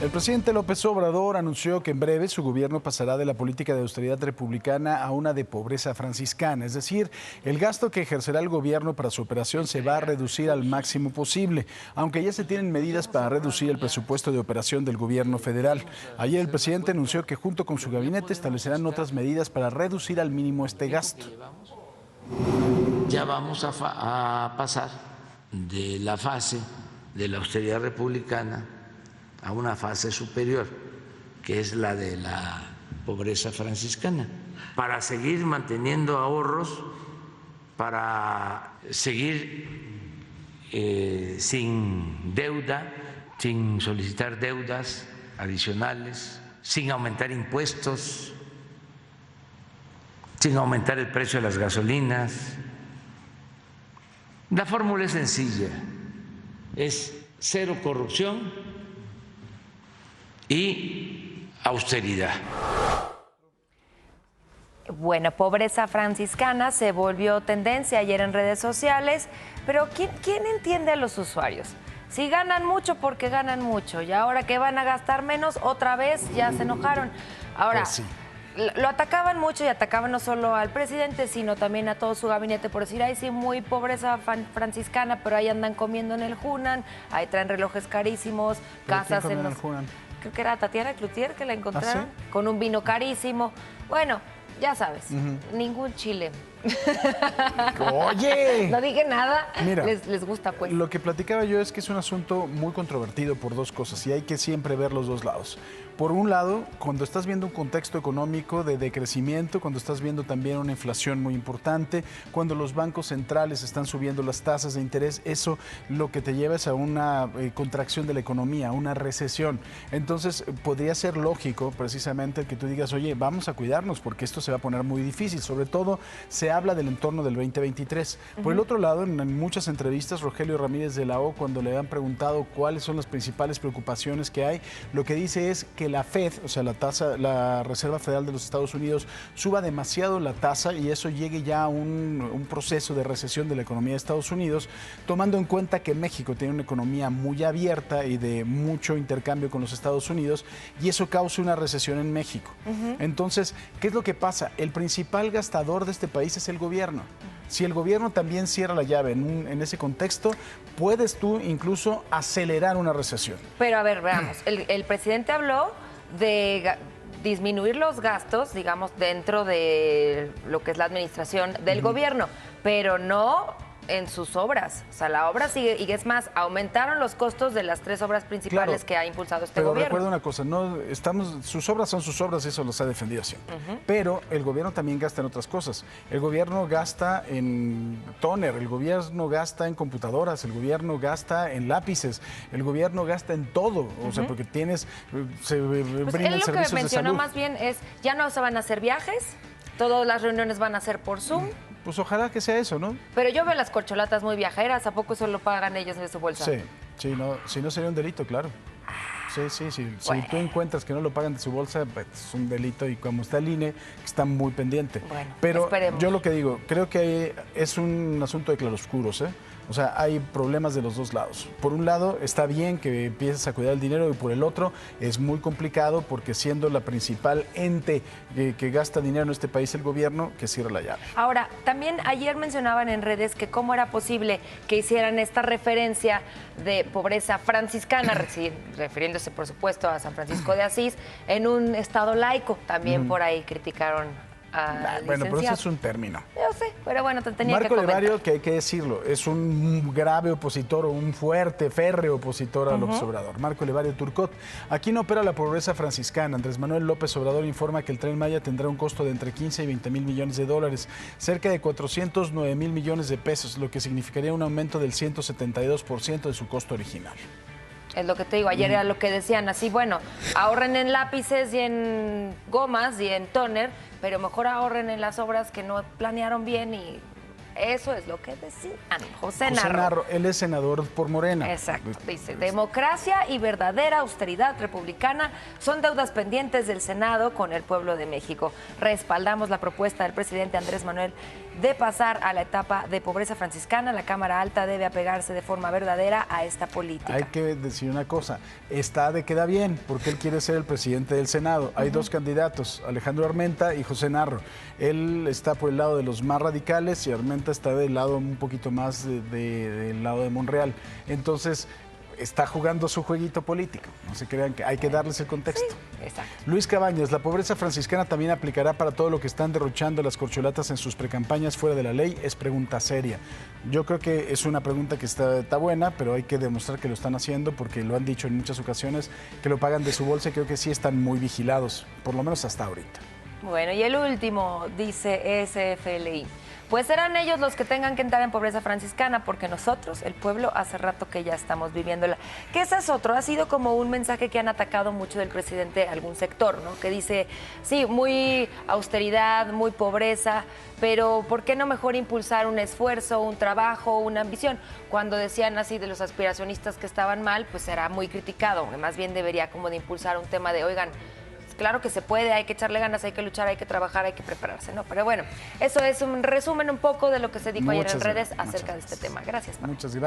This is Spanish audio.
El presidente López Obrador anunció que en breve su gobierno pasará de la política de austeridad republicana a una de pobreza franciscana, es decir, el gasto que ejercerá el gobierno para su operación se va a reducir al máximo posible, aunque ya se tienen medidas para reducir el presupuesto de operación del gobierno federal. Ayer el presidente anunció que junto con su gabinete establecerán otras medidas para reducir al mínimo este gasto. Ya vamos a pasar de la fase de la austeridad republicana a una fase superior, que es la de la pobreza franciscana, para seguir manteniendo ahorros, para seguir sin deuda, sin solicitar deudas adicionales, sin aumentar impuestos, sin aumentar el precio de las gasolinas. La fórmula es sencilla, es cero corrupción y austeridad. Bueno, pobreza franciscana se volvió tendencia ayer en redes sociales, pero ¿quién entiende a los usuarios? Si ganan mucho, porque ganan mucho, y ahora que van a gastar menos, otra vez ya se enojaron. Ahora, Pues sí. Lo atacaban mucho y atacaban no solo al presidente, sino también a todo su gabinete por decir, ay, sí, muy pobreza franciscana, pero ahí andan comiendo en el Hunan, ahí traen relojes carísimos, casas en los... Creo que era Tatiana Cloutier que la encontraron, ¿Ah, sí? con un vino carísimo. Bueno, ya sabes, ningún chile. ¡Oye! No dije nada, Mira, les gusta pues. Lo que platicaba yo es que es un asunto muy controvertido por dos cosas y hay que siempre ver los dos lados. Por un lado, cuando estás viendo un contexto económico de decrecimiento, cuando estás viendo también una inflación muy importante, cuando los bancos centrales están subiendo las tasas de interés, eso lo que te lleva es a una contracción de la economía, una recesión. Entonces, podría ser lógico precisamente que tú digas, oye, vamos a cuidarnos porque esto se va a poner muy difícil. Sobre todo, se habla del entorno del 2023. Por el otro lado, en muchas entrevistas, Rogelio Ramírez de la O, cuando le han preguntado cuáles son las principales preocupaciones que hay, lo que dice es que la Fed, o sea, la Reserva Federal de los Estados Unidos, suba demasiado la tasa y eso llegue ya a un proceso de recesión de la economía de Estados Unidos, tomando en cuenta que México tiene una economía muy abierta y de mucho intercambio con los Estados Unidos y eso causa una recesión en México. Entonces, ¿qué es lo que pasa? El principal gastador de este país es el gobierno. Si el gobierno también cierra la llave en ese contexto, puedes tú incluso acelerar una recesión. Pero a ver, veamos, el presidente habló de disminuir los gastos, digamos, dentro de lo que es la administración del gobierno, pero no en sus obras. O sea, la obra sigue, y es más, aumentaron los costos de las 3 obras principales que ha impulsado este pero gobierno. Recuerda una cosa, sus obras son sus obras y eso los ha defendido siempre. Pero el gobierno también gasta en otras cosas. El gobierno gasta en tóner, el gobierno gasta en computadoras, el gobierno gasta en lápices, el gobierno gasta en todo. O sea, porque se brindan servicios de salud. Lo que mencionó más bien es, ya no se van a hacer viajes, todas las reuniones van a ser por Zoom. Pues ojalá que sea eso, ¿no? Pero yo veo las corcholatas muy viajeras, ¿a poco eso lo pagan ellos de su bolsa? Sí, si no sería un delito, claro. Sí. Bueno. Si tú encuentras que no lo pagan de su bolsa, pues, es un delito y como está el INE, está muy pendiente. Bueno, pero esperemos. yo lo que digo, creo que es un asunto de claroscuros, ¿eh? O sea, hay problemas de los dos lados. Por un lado, está bien que empieces a cuidar el dinero y por el otro, es muy complicado porque siendo la principal ente que gasta dinero en este país el gobierno, que cierra la llave. Ahora, también ayer mencionaban en redes que cómo era posible que hicieran esta referencia de pobreza franciscana, refiriéndose por supuesto a San Francisco de Asís, en un estado laico. También por ahí criticaron al Bueno, pero eso licenciado. es un término. Yo sé, pero bueno, te tenía Marco que comentar. Levario, que hay que decirlo, es un grave opositor o un fuerte, férreo opositor a López Obrador. Marco Levario Turcot. Aquí no opera la pobreza franciscana. Andrés Manuel López Obrador informa que el Tren Maya tendrá un costo de entre 15 y 20 mil millones de dólares, cerca de 409 mil millones de pesos, lo que significaría un aumento del 172% de su costo original. Es lo que te digo, ayer era lo que decían, así, bueno, ahorren en lápices y en gomas y en tóner, pero mejor ahorren en las obras que no planearon bien y Eso es lo que decían. José José Narro. Narro, él es senador por Morena. Exacto, dice, democracia y verdadera austeridad republicana son deudas pendientes del Senado con el pueblo de México. Respaldamos la propuesta del presidente Andrés Manuel de pasar a la etapa de pobreza franciscana. La Cámara Alta debe apegarse de forma verdadera a esta política. Hay que decir una cosa, está de queda bien, porque él quiere ser el presidente del Senado. Hay dos candidatos, Alejandro Armenta y José Narro. Él está por el lado de los más radicales y Armenta está del lado un poquito más del lado de Monreal. Entonces, está jugando su jueguito político. No se crean que hay que darles el contexto. Sí, exacto. Luis Cabañas, la pobreza franciscana también aplicará para todo lo que están derrochando las corcholatas en sus precampañas fuera de la ley. Es pregunta seria. Yo creo que es una pregunta que está buena, pero hay que demostrar que lo están haciendo porque lo han dicho en muchas ocasiones, que lo pagan de su bolsa y creo que sí están muy vigilados, por lo menos hasta ahorita. Bueno, y el último, dice SFLI. Pues serán ellos los que tengan que entrar en pobreza franciscana, porque nosotros, el pueblo, hace rato que ya estamos viviéndola. Que ese es otro, ha sido como un mensaje que han atacado mucho del presidente algún sector, ¿no? Que dice, sí, muy austeridad, muy pobreza, pero ¿por qué no mejor impulsar un esfuerzo, un trabajo, una ambición? Cuando decían así de los aspiracionistas que estaban mal, pues era muy criticado, más bien debería como de impulsar un tema de, oigan, claro que se puede, hay que echarle ganas, hay que luchar, hay que trabajar, hay que prepararse, ¿no? Pero bueno, eso es un resumen un poco de lo que se dijo ayer en redes acerca de este tema. Gracias, Pablo. Muchas gracias.